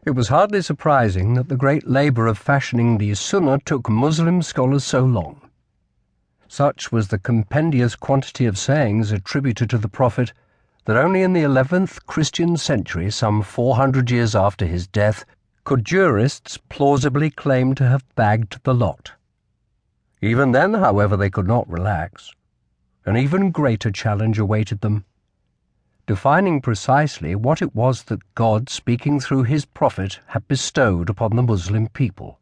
It was hardly surprising that the great labour of fashioning the Sunnah took Muslim scholars so long. Such was the compendious quantity of sayings attributed to the Prophet that only in the 11th Christian century, some 400 years after his death, could jurists plausibly claim to have bagged the lot. Even then, however, they could not relax. An even greater challenge awaited them, defining precisely what it was that God, speaking through his prophet, had bestowed upon the Muslim people.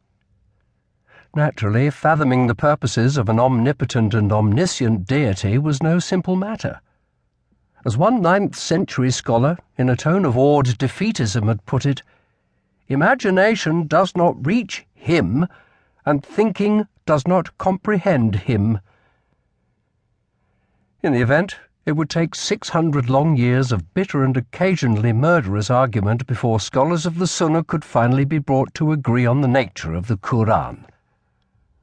Naturally, fathoming the purposes of an omnipotent and omniscient deity was no simple matter. As one 9th century scholar, in a tone of awed defeatism, had put it, "Imagination does not reach him, and thinking does not comprehend him." In the event, it would take 600 long years of bitter and occasionally murderous argument before scholars of the Sunnah could finally be brought to agree on the nature of the Quran,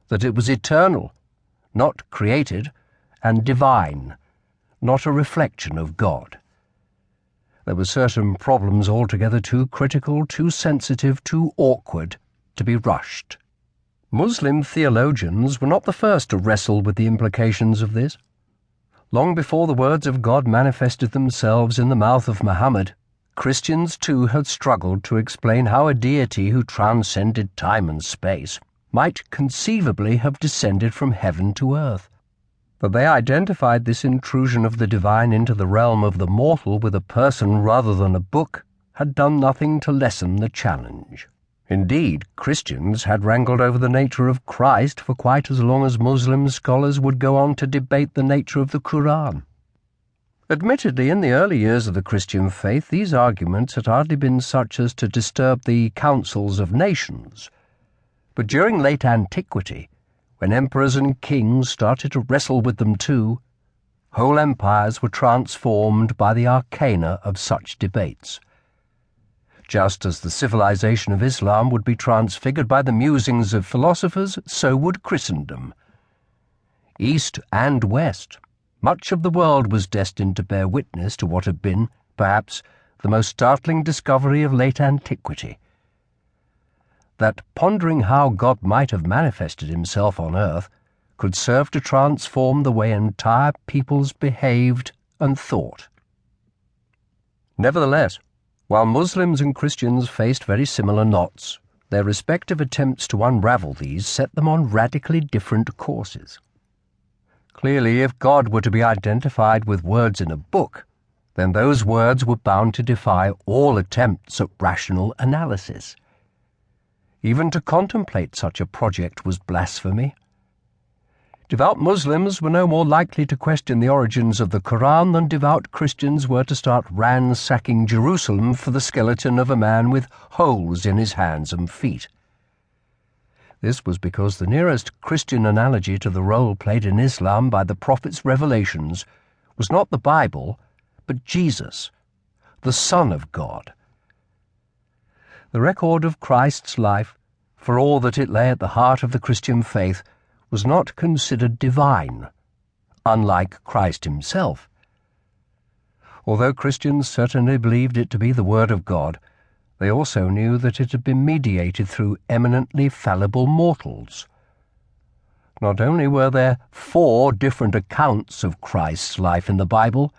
that it was eternal, not created, and divine, not a reflection of God. There were certain problems altogether too critical, too sensitive, too awkward to be rushed. Muslim theologians were not the first to wrestle with the implications of this. Long before the words of God manifested themselves in the mouth of Muhammad, Christians too had struggled to explain how a deity who transcended time and space might conceivably have descended from heaven to earth. But they identified this intrusion of the divine into the realm of the mortal with a person rather than a book had done nothing to lessen the challenge. Indeed, Christians had wrangled over the nature of Christ for quite as long as Muslim scholars would go on to debate the nature of the Quran. Admittedly, in the early years of the Christian faith, these arguments had hardly been such as to disturb the councils of nations. But during late antiquity, when emperors and kings started to wrestle with them too, whole empires were transformed by the arcana of such debates. Just as the civilization of Islam would be transfigured by the musings of philosophers, so would Christendom. East and West, much of the world was destined to bear witness to what had been, perhaps, the most startling discovery of late antiquity. That pondering how God might have manifested himself on earth could serve to transform the way entire peoples behaved and thought. Nevertheless, while Muslims and Christians faced very similar knots, their respective attempts to unravel these set them on radically different courses. Clearly, if God were to be identified with words in a book, then those words were bound to defy all attempts at rational analysis. Even to contemplate such a project was blasphemy. Devout Muslims were no more likely to question the origins of the Quran than devout Christians were to start ransacking Jerusalem for the skeleton of a man with holes in his hands and feet. This was because the nearest Christian analogy to the role played in Islam by the Prophet's revelations was not the Bible, but Jesus, the Son of God. The record of Christ's life, for all that it lay at the heart of the Christian faith, was not considered divine, unlike Christ himself. Although Christians certainly believed it to be the Word of God, they also knew that it had been mediated through eminently fallible mortals. Not only were there 4 different accounts of Christ's life in the Bible,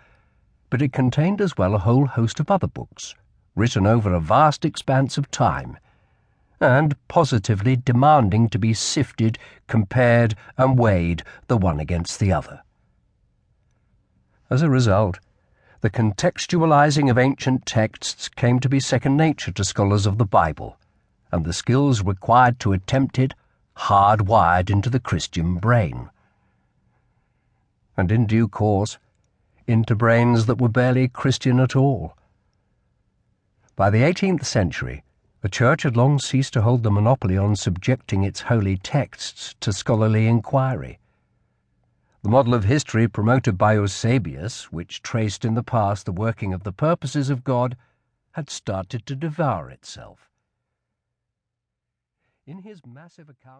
but it contained as well a whole host of other books, written over a vast expanse of time, and positively demanding to be sifted, compared, and weighed the one against the other. As a result, the contextualizing of ancient texts came to be second nature to scholars of the Bible, and the skills required to attempt it hardwired into the Christian brain. And in due course, into brains that were barely Christian at all. By the 18th century, the Church had long ceased to hold the monopoly on subjecting its holy texts to scholarly inquiry. The model of history promoted by Eusebius, which traced in the past the working of the purposes of God, had started to devour itself. In his massive account